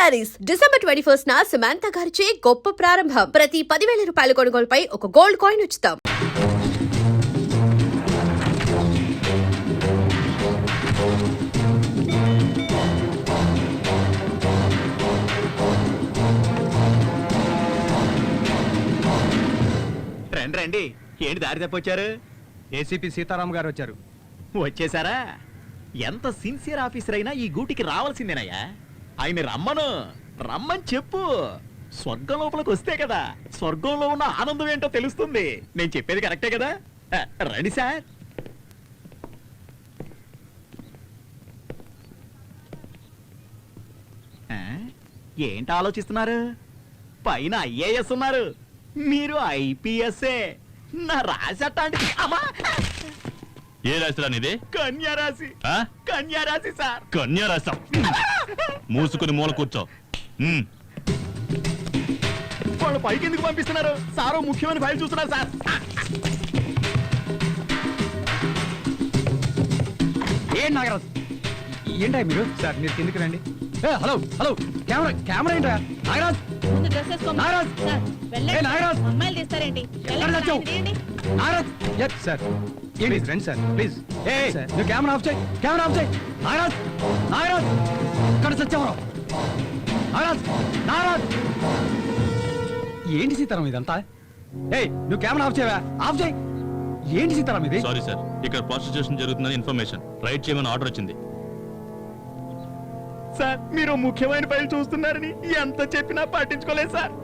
Saris December 21 Samantha గారిచే గొప్ప ప్రారంభం. ప్రతి 10,000 రూపాయల కొనుగోలుపై ఒక గోల్డ్ కాయిన్ ఉచితం. రండి రండి, ఏంటి దారి తప్పొచ్చారు? ఏసీపీ సీతారాం గారు వచ్చారు. వచ్చేసారా? ఎంత సిన్సియర్ ఆఫీసర్ అయినా ఈ గూటికి రావాల్సిందేనయ్యా. ఆయన రమ్మని చెప్పు. స్వర్గం లోపలికి వస్తే కదా స్వర్గంలో ఉన్న ఆనందం ఏంటో తెలుస్తుంది. నేను చెప్పేది కరెక్టే కదా? రండి సార్. ఏంటి ఆలోచిస్తున్నారు? పైన ఐఏఎస్ ఉన్నారు, మీరు ఐపీఎస్ఏ. నా రాశి అట్లాంటిది. అమ్మా, ఏ రాశిరా నీది? కన్యారాశి. కన్యారాశి సార్. కన్యారాశి. మూసుకుని మూల కూర్చో. వాళ్ళు పైకి ఎందుకు పంపిస్తున్నారు? సారో ముఖ్యమైన ఫైల్ చూస్తున్నారు సార్. ఏం నాగరాజ్, ఏంటా మీరు? సార్ మీరు కిందికి రండి. హలో హలో, కెమెరా ఏంటా? నాగరాజ్, నాగరాజ్, నాగరాజ్, అమ్మాయిలు తీస్తారేంటి? నాగరాజ్, సార్ ఏంటి? రండి సార్ ప్లీజ్. నువ్వు కెమెరా ఆఫ్ చేయి, కెమెరా ఆఫ్ చేయి. నాగరాజ్, నాగరాజ్, ఇక్కడ సత్యవరం. నాగరాజ్, నాగరాజ్, ఏంటి సీతారాం ఇదంతా? నువ్వు కెమెరా ఆఫ్ చేయవా? ఆఫ్ చేయి. ఏంటి సీతారాం ఇది? సారీ సార్, ఇక్కడ ప్రాస్టిట్యూషన్ జరుగుతుందని ఇన్ఫర్మేషన్. రైట్ చేయమని ఆర్డర్ వచ్చింది. సార్ మీరు ముఖ్యమైన ఫైల్ చూస్తున్నారని ఎంత చెప్పినా పట్టించుకోలేదు సార్.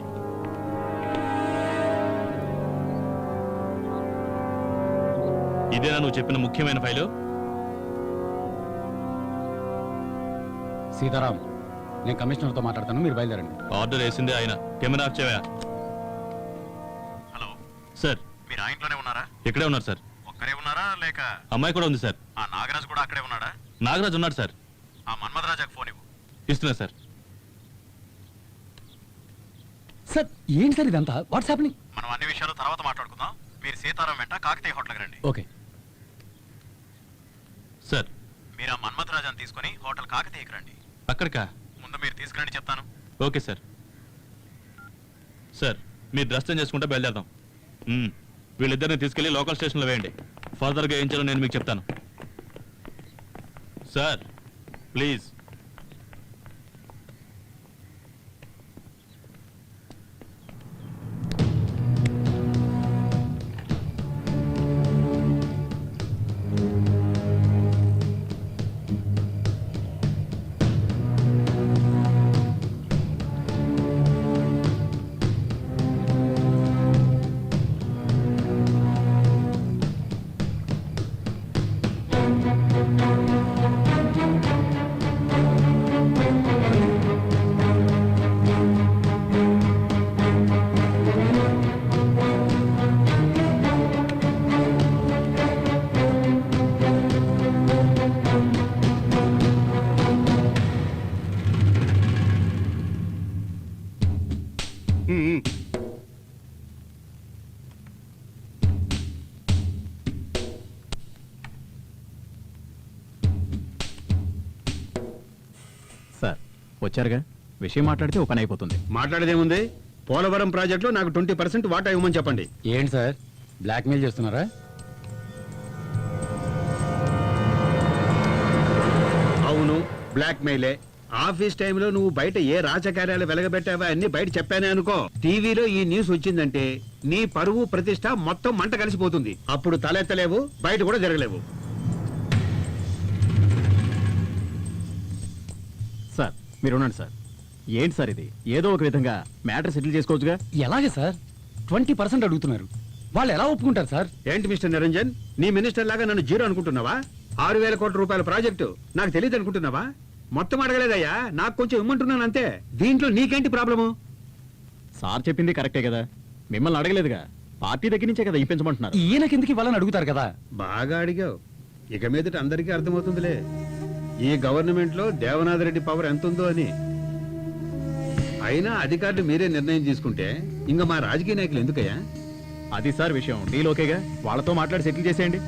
ఇదేనా నువ్వు చెప్పిన ముఖ్యమైన ఫైలు? సీతారాం, నేను కమిషనర్తో మాట్లాడతాను, మీరు బయలుదేరండి. ఆర్డర్ వేసిందే ఆయన. కెమెరా ఆఫ్ చేయవా? హలో సార్, మీరు ఆ ఇంట్లోనే ఉన్నారా? ఇక్కడే ఉన్నారు సార్. ఒక్కరే ఉన్నారా లేక అమ్మాయి కూడా ఉంది సార్. ఆ నాగరాజు కూడా అక్కడే ఉన్నాడా? నాగరాజు ఉన్నాడు సార్. ఆ మన్మధరాజాకు ఫోన్ ఇవ్వు. ఇస్తున్నా సార్. సార్ ఏంటి సార్ ఇదంతా? What's happening? మనం అన్ని విషయాలు తర్వాత మాట్లాడుకుందాం. మీరు సీతారాం వెంట కాకతీయ హోటల్కి రండి. Okay sir. మీరు ఆ మన్మధరాజాన్ని తీసుకుని హోటల్ కాకతీయకి రండి. అక్కడికా? ముందు మీరు తీసుకురండి, చెప్తాను. Okay sir. సార్ మీరు డ్రెస్ చేంజ్ చేసుకుంటే బయలుదేరదాం. వీళ్ళిద్దరిని తీసుకెళ్లి లోకల్ స్టేషన్లో వేయండి. ఫర్దర్గా ఏం చేయాలో నేను మీకు చెప్తాను. Sir please. సార్ వచ్చారుగా, విషయం మాట్లాడితే ఓ పని అయిపోతుంది. మాట్లాడేదేముంది? పోలవరం ప్రాజెక్టులో నాకు 20% వాటా ఇవ్వమని చెప్పండి. ఏంటి సార్, బ్లాక్మెయిల్ చేస్తున్నారా? అవును, బ్లాక్ మెయిలే. ఆఫీస్ టైంలో నువ్వు బయట ఏ రాజకార్యాలు వెలగబెట్టావా అన్ని బయట చెప్పానే అనుకో. టీవీలో ఈ న్యూస్ వచ్చిందంటే నీ పరువు ప్రతిష్ట మొత్తం మంట కలిసిపోతుంది. అప్పుడు తలెత్తలేవు, బయట కూడా జరగలేవు. సార్ మీరు ఉండండి సార్. ఏంటి సార్ ఇది? ఏదో ఒక విధంగా మ్యాటర్ సెటిల్ చేసుకోవచ్చుగా. ఎలాగే సార్? 20% అడుగుతున్నారు, వాళ్ళు ఎలా ఒప్పుకుంటారు సార్? ఏంటి మిస్టర్ నిరంజన్, నీ మినిస్టర్ లాగా నన్ను జీరో అనుకుంటున్నావా? 6,000 కోట్ల రూపాయల ప్రాజెక్టు నాకు తెలియదు అనుకుంటున్నావా? మొత్తం అడగలేదయ్యా, నాకు కొంచెం ఇమ్మంటున్నాను అంతే. దీంట్లో నీకేంటి ప్రాబ్లము? సార్ చెప్పింది కరెక్టే కదా, మిమ్మల్ని అడగలేదుగా. పార్టీ దగ్గర నుంచే కదా ఇప్పించమంటున్నారు. ఈయనకెందుకు ఇవ్వాలని అడుగుతారు కదా. బాగా అడిగావు. ఇక మీదట అందరికీ అర్థమవుతుందిలే ఈ గవర్నమెంట్ లో దేవనాథ్ రెడ్డి పవర్ ఎంత ఉందో అని. అయినా అధికారులు మీరే నిర్ణయం తీసుకుంటే ఇంకా మా రాజకీయ నాయకులు ఎందుకయ్యా? అది సార్ విషయం. డీల్ ఓకేగా, వాళ్ళతో మాట్లాడి సెటిల్ చేసేయండి.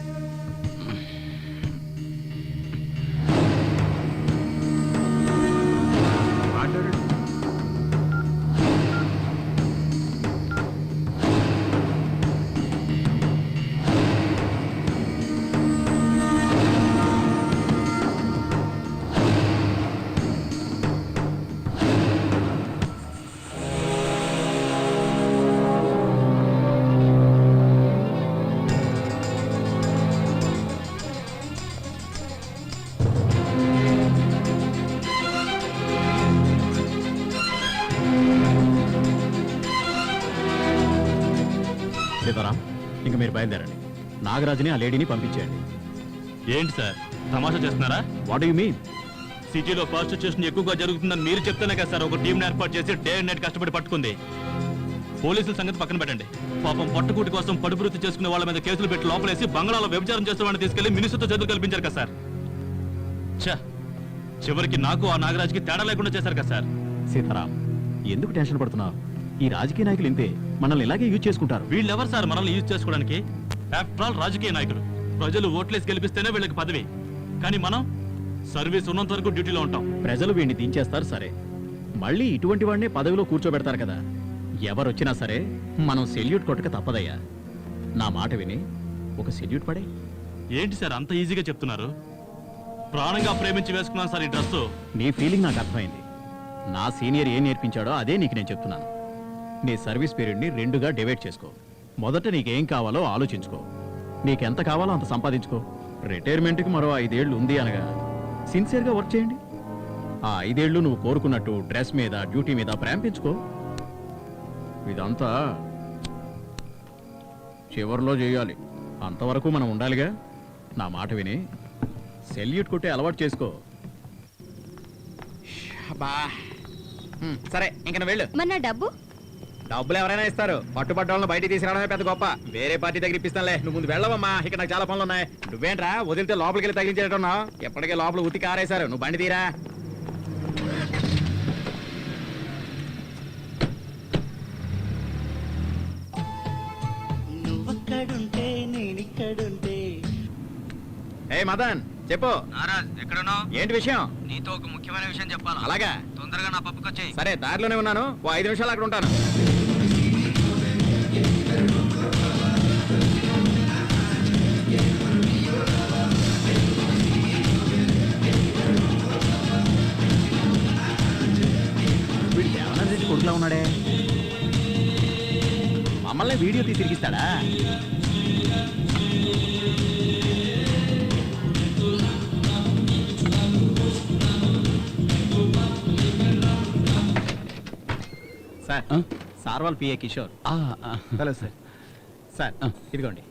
మాట్లాడండి. సీతారాం ఇంక మీరు బయలుదేరండి. నాగరాజుని ఆ లేడీని పంపించేయండి. ఏంటి సార్ తమాషా చేస్తున్నారా? What you mean? సిటీలో ప్రాస్టిట్యూషన్ ఎక్కువగా జరుగుతుందని మీరు చెప్తేనే కదా సార్ ఒక టీంని ఏర్పాటు చేసి డే అండ్ నైట్ కష్టపడి పట్టుకుంది. పోలీసుల సంగతి పక్కన పెట్టండి. పాపం పట్టుకూటి కోసం పడుపు వృత్తి చేసుకునే వాళ్ళ మీద కేసులు పెట్టి లోపలేసి బంగ్లాలో వ్యభిచారం చేస్తున్న వాడిని తీసుకెళ్లి మినిస్టర్తో చేతులు కల్పించారు కదా సార్. ఛా, చివరికి నాకు ఆ నాగరాజుకి తేడా లేకుండా చేశారు కదా సార్. సీతారాం ఎందుకు టెన్షన్ పడుతున్నావు? ఈ రాజకీయ నాయకులు ఇంతే, మనల్ని ఇలాగే యూజ్ చేసుకుంటారు. వీళ్ళెవరు సార్ మనల్ని యూజ్ చేసుకోవడానికి? ఆఫ్టర్ ఆల్ రాజకీయ నాయకులు. ప్రజలు ఓట్లేసి గెలిపిస్తేనే వీళ్ళకి పదవి. కానీ మనం సర్వీస్ ఉన్నంత వరకు డ్యూటీలో ఉంటాం. ప్రజలు వీడిని దించేస్తారు సరే, మళ్ళీ ఇటువంటి వాడినే పదవిలో కూర్చోబెడతారు కదా. ఎవరొచ్చినా సరే మనం సెల్యూట్ కొట్టక తప్పదయ్యా. నా మాట విని ఒక సెల్యూట్ పడే. ఏంటి సార్ అంత ఈజీగా చెప్తున్నారు? ప్రాణంగా ప్రేమించి వేసుకున్నాను సార్ ఈ డ్రెస్. నీ ఫీలింగ్ నాకు అర్థమైంది. నా సీనియర్ ఏం నేర్పించాడో అదే నీకు నేను చెప్తున్నాను. నీ సర్వీస్ పీరియడ్ని 2గా డివైడ్ చేసుకో. మొదట నీకేం కావాలో ఆలోచించుకో. నీకెంత కావాలో అంత సంపాదించుకో. రిటైర్మెంట్కి మరో 5 ఏళ్ళు ఉంది అనగా సిన్సియర్గా వర్క్ చేయండి. ఆ 5 ఏళ్ళు నువ్వు కోరుకున్నట్టు డ్రెస్ మీద డ్యూటీ మీద ప్రేమ పెంచుకో. ఇదంతా చివరిలో చేయాలి. అంతవరకు మనం ఉండాలిగా. నా మాట విని సెల్యూట్ కొట్టే అలవాటు చేసుకో. సరే ఇంక నువ్వు వెళ్ళు. మన డబ్బు డబ్బులు ఎవరైనా ఇస్తారు, పట్టుబడ్డ వాళ్ళని బయటికి తీసుకురావడమే పెద్ద గొప్ప. వేరే పార్టీ దగ్గర ఇప్పిస్తానులే, నువ్వు ముందు వెళ్ళవమ్మా. ఇక్కడ నాకు చాలా పనులు ఉన్నాయి. నువ్వేంట్రా వదిలితే లోపలికి వెళ్ళి తగిలించేటట్టున్నావు? ఎప్పటికే లోపల ఉతికి ఆరేశారు, నువ్వు బండి తీరా. నువ్వక్కడుంటే నేనిక్కడుంటే. ఏ మదన్ చెప్పు. నారాజ్ ఎక్కడున్నావు? ఏంటి విషయం? నీతో ఒక ముఖ్యమైన విషయం చెప్పాలా? అలాగా, తొందరగా నా పప్పుకి వచ్చేయ్. సరే దారిలోనే ఉన్నాను, ఓ 5 నిమిషాలు అక్కడ ఉంటాను. వీడు దేవనాథ్ రెడ్డి కొడుకులా ఉన్నాడే. మమ్మల్ని వీడియో తీసి తిరిగిస్తాడా? సార్, సార్ వాళ్ళ PA Kishore. Hello sir. Sir ఇదిగోండి.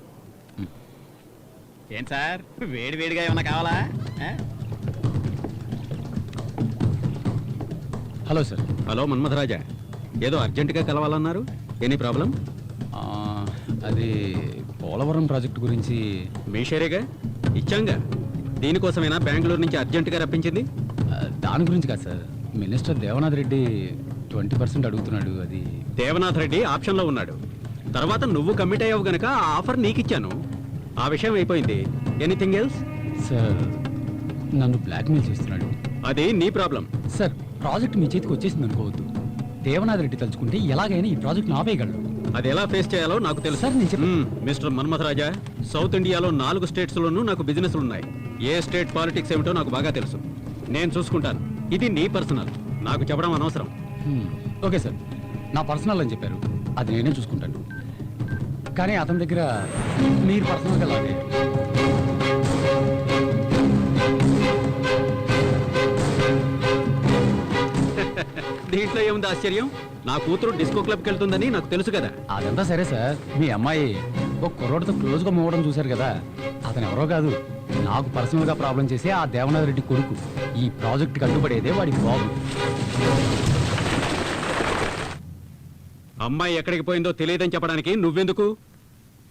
ఏం సార్ వేడి వేడిగా ఏమన్నా కావాలా? Hello sir. హలో మన్మథరాజా, ఏదో అర్జెంటుగా కలవాలన్నారు. Any problem? అది పోలవరం ప్రాజెక్ట్ గురించి. మీ షేరేగా ఇచ్చాంగా. దీనికోసమైనా బెంగళూరు నుంచి అర్జెంటుగా రప్పించింది. దాని గురించి కాదు సార్. మినిస్టర్ దేవనాథ్ రెడ్డి 20% అడుగుతున్నాడు. అది దేవనాథ్ రెడ్డి ఆప్షన్లో ఉన్నాడు. తర్వాత నువ్వు కమిట్ అయ్యావు గనక ఆ ఆఫర్ నీకిచ్చాను. ఆ విషయం అయిపోయింది. Anything else? సార్ నన్ను బ్లాక్మెయిల్ చేస్తున్నాడు. అది నీ ప్రాబ్లం. సార్ ప్రాజెక్ట్ మీ చేతికి వచ్చేసింది అనుకోవద్దు. దేవనాథ్ రెడ్డి తలుచుకుంటే ఎలాగైనా ఈ ప్రాజెక్ట్ను ఆపేయగలడు. అది ఎలా ఫేస్ చేయాలో నాకు తెలుసు. సార్, నేను మిస్టర్ మన్మథరాజా, సౌత్ ఇండియాలో 4 స్టేట్స్లోనూ నాకు బిజినెస్లు ఉన్నాయి. ఏ స్టేట్ పాలిటిక్స్ ఏమిటో నాకు బాగా తెలుసు. నేను చూసుకుంటాను. ఇది నీ పర్సనల్, నాకు చెప్పడం అనవసరం. ఓకే సార్, నా పర్సనల్ అని చెప్పారు, అది నేనే చూసుకుంటాను. కానీ అతని దగ్గర మీరు పర్సనల్గా లాగే. దీంట్లో ఏముంది ఆశ్చర్యం? నా కూతురు డిస్కో క్లబ్కి వెళ్తుందని నాకు తెలుసు కదా. అదంతా సరే సార్, మీ అమ్మాయి ఒక కుర్రోడితో క్లోజ్గా మూవడం చూశారు కదా. అతను ఎవరో కాదు, నాకు పర్సనల్గా ప్రాబ్లం చేసి ఆ దేవనాథ్ రెడ్డి కొడుకు. ఈ ప్రాజెక్ట్కి అడ్డుపడేదే వాడి బాబు. అమ్మాయి ఎక్కడికి పోయిందో తెలియదని చెప్పడానికి నువ్వెందుకు?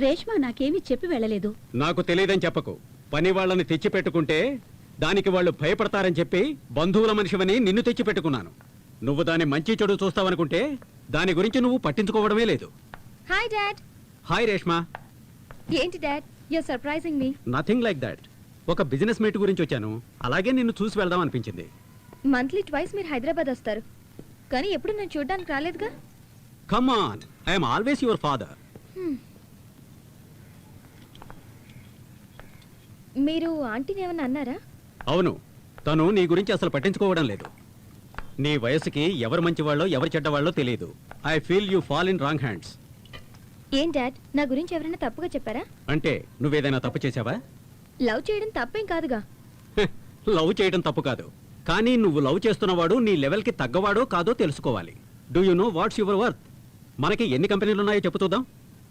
రేష్మా నాకేమీ చెప్పి వెళ్ళలేదు. నాకు తెలియదని చెప్పకు. పని వాళ్ళని తెచ్చి పెట్టుకుంటే దానికి వాళ్ళు భయపడతారని చెప్పి బంధువుల మనిషివని నిన్ను తెచ్చి పెట్టుకున్నాను. నువ్వు దాని మంచి చెడు చూస్తావనుకుంటే దాని గురించి నువ్వు పట్టించుకోవడమే లేదు. Hi dad. హాయ్ రేష్మా. ఏంటి dad, you're surprising me. Nothing like that. ఒక బిజినెస్ మీట్ గురించి వచ్చాను, అలాగే నిన్ను చూసి వెళ్దాం అనిపించింది. మంత్లీ ట్వైస్ మీరు హైదరాబాద్ వస్తారు, కానీ ఎప్పుడు నేను చూడడానికి రాలేదుగా. Come on, I'm always your father. మీరు ఆంటీని ఏమన్నా అన్నారా? అవును, తను నీ గురించి అసలు పట్టించుకోవడం లేదు. నీ వయసుకి ఎవరు మంచివాళ్ళో ఎవరు చెడ్డవాళ్ళో తెలియదు. I feel you fall in wrong hands. ఏం డాడ్, నా గురించి ఎవరైనా తప్పుగా చెప్పారా? అంటే నువ్వేదైనా తప్పు చేసావా? లవ్ చేయడం తప్పేం కాదుగా. లవ్ చేయడం తప్పు కాదు, కానీ నువ్వు లవ్ చేస్తున్నవాడు నీ లెవెల్కి తగ్గవాడో కాదో తెలుసుకోవాలి. Do you know what's your worth? మనకి ఎన్ని కంపెనీలు ఉన్నాయో చెప్పు చూద్దాం.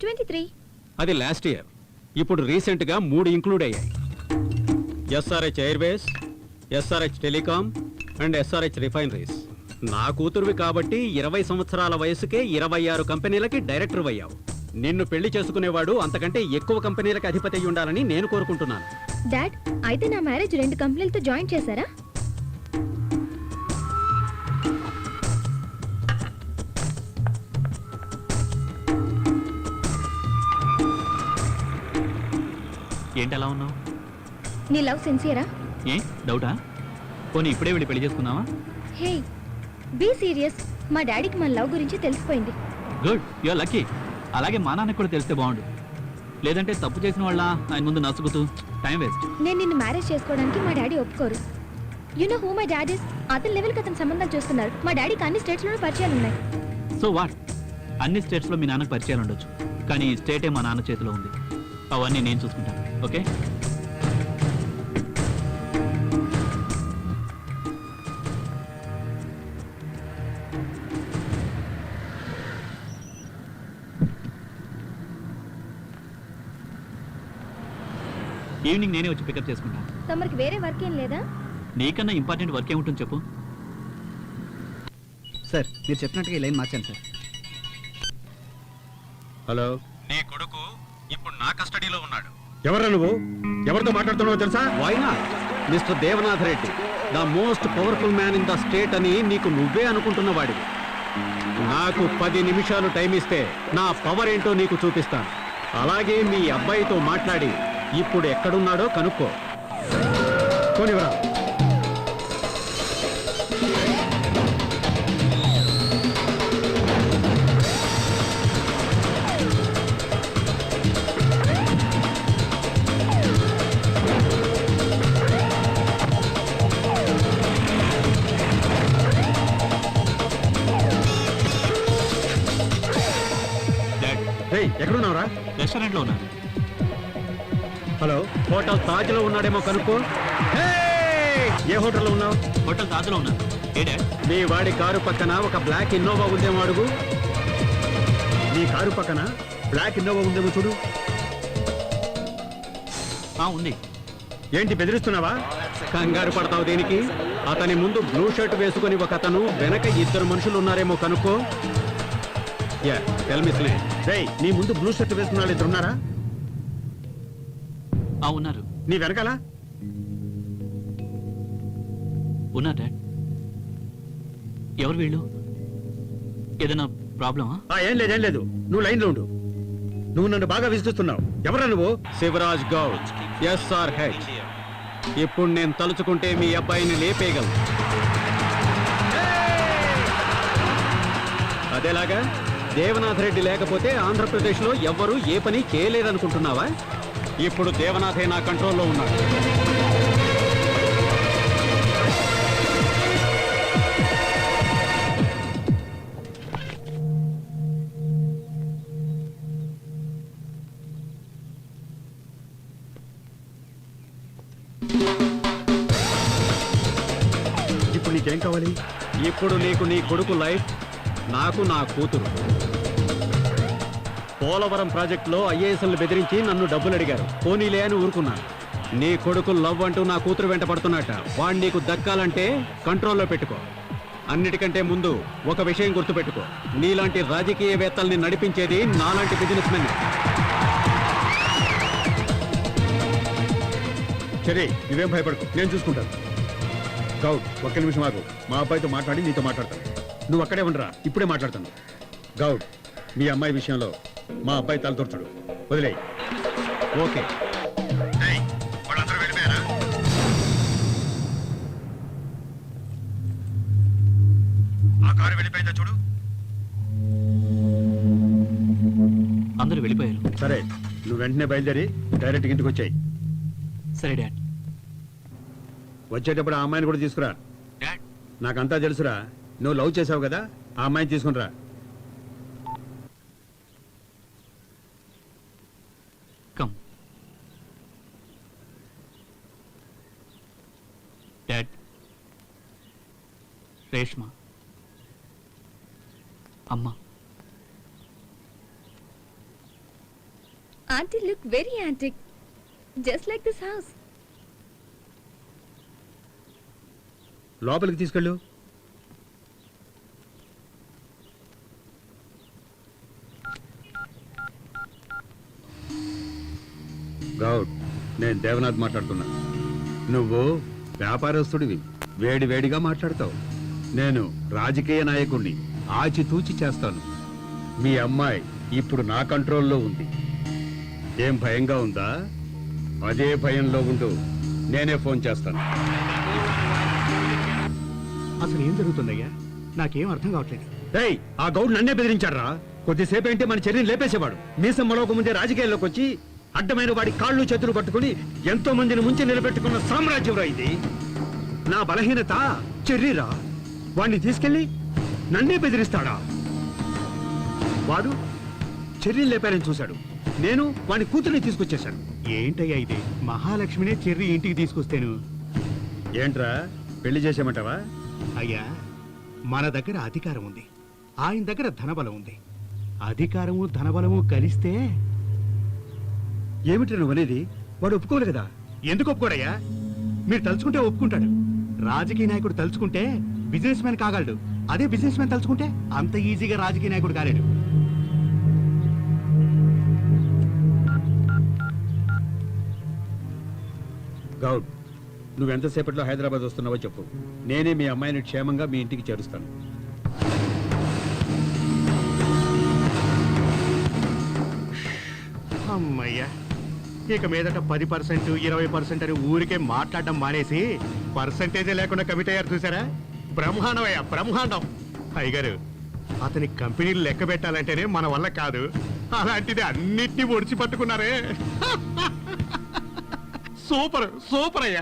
23. అది లాస్ట్ ఇయర్. ఇప్పుడు రీసెంట్ గా 3 ఇంక్లూడ్ అయ్యాయి. SRH Airways, SRH telecom and SRH refineries. నా కూతురువి కాబట్టి 20 సంవత్సరాల వయసుకే 26 కంపెనీలకి డైరెక్టర్ అయ్యావు. నిన్ను పెళ్లి చేసుకునేవాడు అంతకంటే ఎక్కువ కంపెనీలకు అధిపతి అయి ఉండాలని నేను కోరుకుంటున్నాను. డాడ్, అయితే నా మ్యారేజ్ 2 కంపెనీలతో జాయిన్ చేశారా? ఏంటి అలా ఉన్నావు? నీ లవ్ సిన్సియరా? ఏ డౌటా? పోనీ ఇప్పుడే వెళ్ళి పెళ్లి చేసుకుందామా? Hey, be serious. మా డాడీకి మన లవ్ గురించి తెలిసిపోయింది. Good, you're lucky. అలాగే మా నాన్నకు కూడా తెలిస్తే బాగుండు. లేదంటే తప్పు చేసిన వాళ్ళ ఆయన ముందు నసుగుతూ టైం వేస్ట్. నేను నిన్ను మ్యారేజ్ చేసుకోవడానికి మా డాడీ ఒప్పుకోరు. You know who my daddy is? అతని లెవెల్కి అతని సంబంధాలు చూస్తున్నారు. మా డాడీకి అన్ని స్టేట్స్లోనూ పరిచయాలు ఉన్నాయి. So what? అన్ని స్టేట్స్లో మీ నాన్నకు పరిచయాలు ఉండొచ్చు, కానీ ఈ స్టేటే మా నాన్న చేతిలో ఉంది. అవన్నీ నేను చూసుకుంటాను. ఓకే? ఈవినింగ్ నేనే వచ్చి పికప్ చేసుకుంటాను. తమరికి వేరే వర్క్ ఏం లేదా? నీకన్నా ఇంపార్టెంట్ వర్క్ ఏముంటుంది చెప్పు. సార్, మీరు చెప్పినట్టుగా ఈ లైన్ మార్చాను సార్. హలో, నీ కొడుకు ఇప్పుడు నా కస్టడీలో ఉన్నాడు. ఎవరా నువ్వు? ఎవరితో మాట్లాడుతున్నావో తెలుసా? Why not? Mister Devanath Reddy, the most powerful man in the state అని నీకు నువ్వే అనుకుంటున్న వాడివి. నాకు 10 నిమిషాలు టైం ఇస్తే నా పవర్ ఏంటో నీకు చూపిస్తాను. అలాగే మీ అబ్బాయితో మాట్లాడి ఇప్పుడు ఎక్కడున్నాడో కనుక్కో. పోనివరా. డాడ్, రేయ్, ఎక్కడున్నావురా? రెస్టారెంట్లో ఉన్నాను. హలో, హోటల్ తాజ్లో ఉన్నాడేమో కనుక్కో. ఏ హోటల్లో ఉన్నావు? హోటల్ తాజాలో ఉన్నాను. ఏ డాడ్? మీ వాడి కారు పక్కన ఒక బ్లాక్ ఇన్నోవా ఉందేమో అడుగు. నీ కారు పక్కన బ్లాక్ ఇన్నోవా ఉందేమో చూడు. ఉంది. ఏంటి బెదిరిస్తున్నావా? కంగారు పడతావు దేనికి? అతని ముందు బ్లూ షర్ట్ వేసుకుని ఒక అతను, వెనక 2 మనుషులు ఉన్నారేమో కనుక్కో. Yeah, tell me snake. రేయ్, నీ ముందు బ్లూ షర్ట్ వేసుకున్న వాళ్ళు 2 ఉన్నారా? ఉన్నారు. నీ వెనకాల ఉన్నారు డాడ్. ఎవరు వీళ్ళు? ఏదైనా ప్రాబ్లమా? ఏం లేదు. నువ్వు లైన్లో ఉండు. నువ్వు నన్ను బాగా విసిగిస్తున్నావు. ఎవరా నువ్వు? శివరాజ్ గౌడ్, SRH. ఇప్పుడు నేను తలుచుకుంటే మీ అబ్బాయిని లేపేయగలను. అదేలాగా దేవనాథ్ రెడ్డి లేకపోతే ఆంధ్రప్రదేశ్లో ఎవ్వరూ ఏ పని చేయలేరనుకుంటున్నావా? ఇప్పుడు దేవనాథే నా కంట్రోల్లో ఉన్నాడు. ఇప్పుడు నీకేం కావాలి? ఇప్పుడు నీకు నీ కొడుకు లైఫ్, నాకు నా కూతురు. పోలవరం ప్రాజెక్టులో ఐఏఎస్లు బెదిరించి నన్ను డబ్బులు అడిగారు. పోనీలే అని ఊరుకున్నాను. నీ కొడుకు లవ్ అంటూ నా కూతురు వెంట పడుతున్నట్ట. వాడు నీకు దక్కాలంటే కంట్రోల్లో పెట్టుకో. అన్నిటికంటే ముందు ఒక విషయం గుర్తుపెట్టుకో, నీలాంటి రాజకీయవేత్తల్ని నడిపించేది నాలాంటి బిజినెస్ మెన్. సరే, నువ్వేం భయపడకు, నేను చూసుకుంటాను. గౌడ్, ఒక్క నిమిషం ఆగు. మా అబ్బాయితో మాట్లాడి నీతో మాట్లాడతాను. నువ్వు అక్కడే ఉండరా, ఇప్పుడే మాట్లాడతాను. గౌడ్, మీ అమ్మాయి విషయంలో మా అబ్బాయి తలదొరచుడు వదిలేయ్. ఓకే. వాళ్ళందరూ వెళ్ళిపోయారా? ఆ కారు వెళ్ళిపోయిందా చూడు. అందరూ వెళ్ళిపోయారు. సరే, నువ్వు వెంటనే బయలుదేరి డైరెక్ట్ ఇంటికి వచ్చాయి. సరే డాడ్. వచ్చేటప్పుడు ఆ అమ్మాయిని కూడా తీసుకురా. డాడ్, నాకంతా తెలుసురా. నువ్వు లవ్ చేసావు కదా, ఆ అమ్మాయిని తీసుకునిరా. కమ్. డాడ్, రేష్మ, అమ్మ. Aunty look very antique, just like this house. లోపలికి తీసుకెళ్ళు. గౌడ్, నేను దేవనాథ్ మాట్లాడుతున్నా. నువ్వు వ్యాపారస్తుడివి, వేడి వేడిగా మాట్లాడతావు. నేను రాజకీయ నాయకుడిని, ఆచితూచి చేస్తాను. మీ అమ్మాయి ఇప్పుడు నా కంట్రోల్లో ఉంది. ఏం భయంగా ఉందా? అదే భయంలో ఉంటూ నేనే ఫోన్ చేస్తాను. అసలు ఏం జరుగుతుందయ్యా? నాకేం అర్థం కావట్లేదు. ఏయ్, ఆ గౌడ్ నన్నే బెదిరించాడ్రా. కొద్దిసేపు ఏంటి మన చర్యను లేపేసేవాడు. మీసం మరొక ముందే రాజకీయాల్లోకి వచ్చి అడ్డమైన వాడి కాళ్ళు చేతులు పట్టుకుని ఎంతో మందిని ముంచి నిలబెట్టుకున్న సామ్రాజ్యంరా ఇది. నా బలహీనత చెర్రీరా. వాడిని తీసుకెళ్లి నన్నే బెదిరిస్తాడా? వాడు చెర్రీని లేపారని చూశాడు. నేను వాడి కూతుర్ని తీసుకొచ్చేశాను. ఏంటయ్యా ఇది? మహాలక్ష్మినే చెర్రి ఇంటికి తీసుకొస్తేను. ఏంట్రా, పెళ్లి చేసేమంటావా? అయ్యా, మన దగ్గర అధికారం ఉంది, ఆయన దగ్గర ధనబలం ఉంది. అధికారము ధనబలము కలిస్తే ఏమిటి నువ్వు అనేది? వాడు ఒప్పుకోలేదు కదా. ఎందుకు ఒప్పుకోడయ్యా? మీరు తలుచుకుంటే ఒప్పుకుంటాడు. రాజకీయ నాయకుడు తలుచుకుంటే బిజినెస్ మ్యాన్ కాగలడు. అదే బిజినెస్ మ్యాన్ తలుచుకుంటే అంత ఈజీగా రాజకీయ నాయకుడు కాలేడు. గౌడ్, నువ్వెంతసేపట్లో హైదరాబాద్ వస్తున్నావో చెప్పు. నేనే మీ అమ్మాయిని క్షేమంగా మీ ఇంటికి చేరుస్తాను. అమ్మయ్యా, ఇక మీదట 10%, 20% అని ఊరికే మాట్లాడడం మానేసి పర్సంటేజే లేకుండా కమిటీ అయ్యారు చూసారా? బ్రహ్మాండం అయ్యా, బ్రహ్మాండం. అయ్యగారు, అతని కంపెనీలు లెక్క పెట్టాలంటేనే మన వల్ల కాదు, అలాంటిది అన్నిటినీ ఒడిచి పట్టుకున్నారే. సూపర్ సూపర్ అయ్యా.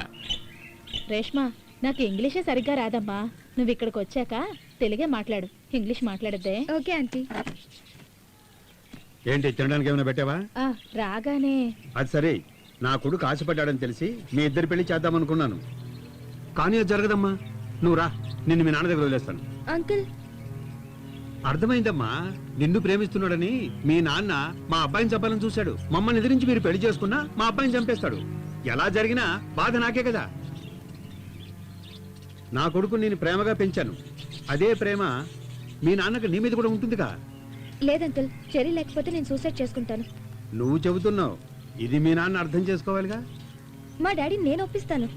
రేష్మా, నాకు ఇంగ్లీషే సరిగ్గా రాదమ్మా. నువ్వు ఇక్కడికి వచ్చాక తెలుగే మాట్లాడు, ఇంగ్లీష్ మాట్లాడద్దే. Okay aunty. ఏంటి, తినడానికి ఏమైనా పెట్టావా? రాగానే అది సరే, నా కొడుకు ఆశపడ్డాడని తెలిసి మీ ఇద్దరి పెళ్లి చేద్దామనుకున్నాను. కానీ అది జరగదమ్మా. నువ్వు రా, నిన్ను మీ నాన్న దగ్గర వదిలేస్తాను. అంకుల్, అర్థమైందమ్మా. నిన్ను ప్రేమిస్తున్నాడని మీ నాన్న మా అబ్బాయిని చంపాలని చూశాడు. మమ్మల్ని ఎదిరించి మీరు పెళ్లి చేసుకున్నా మా అబ్బాయిని చంపేస్తాడు. ఎలా జరిగినా బాధ నాకే కదా. నా కొడుకు నేను ప్రేమగా పెంచాను. అదే ప్రేమ మీ నాన్నకు నీ మీద కూడా ఉంటుందిగా. లేదంకుల్, చెర్రీ లేకపోతే నేను సూసైడ్ చేసుకుంటాను. నువ్వు చెబుతున్నావు, ఇది మీ నాన్న అర్థం చేసుకోవాలిగా. మా డాడీ నేను ఒప్పిస్తాను.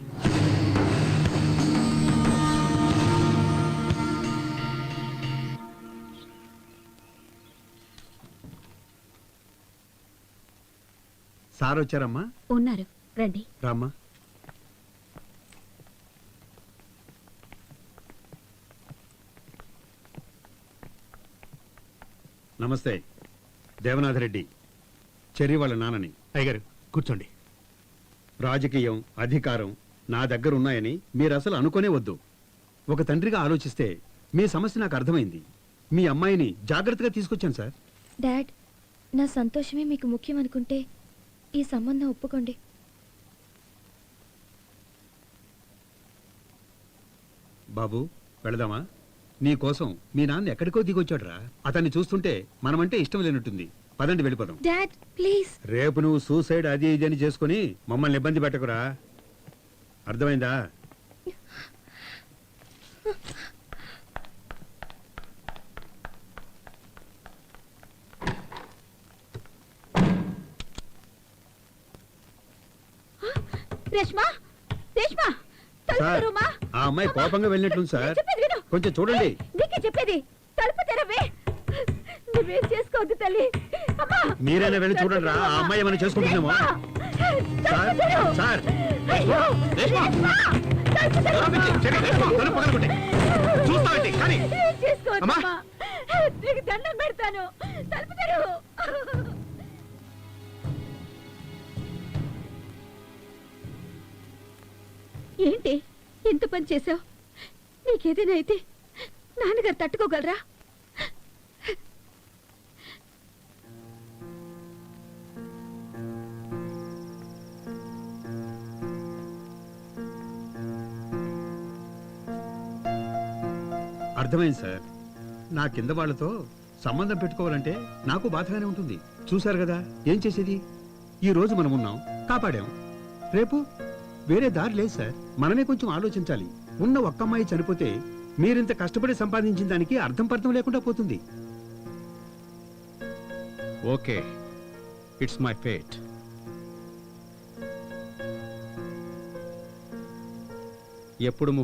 సార్ వచ్చారమ్మా? ఉన్నారు, రండి. రామ్మా. నమస్తే, దేవనాథ్ రెడ్డి, చెర్రి వాళ్ళ నాన్నని. అయ్యగారు, కూర్చోండి. రాజకీయం, అధికారం నా దగ్గర ఉన్నాయని మీరు అసలు అనుకోనే వద్దు. ఒక తండ్రిగా ఆలోచిస్తే మీ సమస్య నాకు అర్థమైంది. మీ అమ్మాయిని జాగ్రత్తగా తీసుకొచ్చాను సార్. డాడ్, నా సంతోషమే మీకు ముఖ్యం అనుకుంటే ఈ సంబంధం ఒప్పుకోండి. బాబు, వెళదామా? నీ కోసం మీ నాన్న ఎక్కడికో దిగొచ్చాడురా. అతన్ని చూస్తుంటే మనమంటే ఇష్టం లేనట్టుంది. పదండి, వెళ్ళిపోదాం. Dad please. రేపు నువ్వు సూసైడ్ అది ఇది అని చేసుకుని మమ్మల్ని ఇబ్బంది పెట్టకురా, అర్థమైందా? రేష్మా, రేష్మా, తలుపు సార్, తెరువమ్మా. ఆ అమ్మాయి కోపంగా వెళ్ళినట్లుంది సార్. చెప్పేది విను. కొంచెం చూడండి. నీకే చెప్పేది, తలుపు తెరవే. నువ్వేం చేసుకోవద్దు తల్లి. అమ్మా, మీరైనా వెళ్ళి చూడండి రా, ఆ అమ్మాయి ఏమైనా చేసుకుంటుందేమో. సార్, సార్, అయ్యో, రేష్మా! రేష్మా, తలుపు తెరవు. చూస్తామండి కానీ ఏం చేసుకోవద్దు అమ్మా. అమ్మా. నీకు దండం పెడతాను, తలుపు తెరువు. ఏంటి ఎంత పని చేసావు? నీకేదైనా అయితే నాన్నగారు తట్టుకోగలరా? అర్థమైంది సార్. నా కింద వాళ్ళతో సంబంధం పెట్టుకోవాలంటే నాకు బాధగానే ఉంటుంది. చూశారు కదా, ఏం చేసేది? ఈ రోజు మనం ఉన్నాం, కాపాడాం. రేపు వేరే దారి లేదు సార్. మనమే కొంచెం ఆలోచించాలి. ఉన్న ఒక్క అమ్మాయి చనిపోతే మీరింత కష్టపడి సంపాదించిన దానికి అర్థం పర్థం లేకుండా పోతుంది. Okay, it's my fate. ఎప్పుడు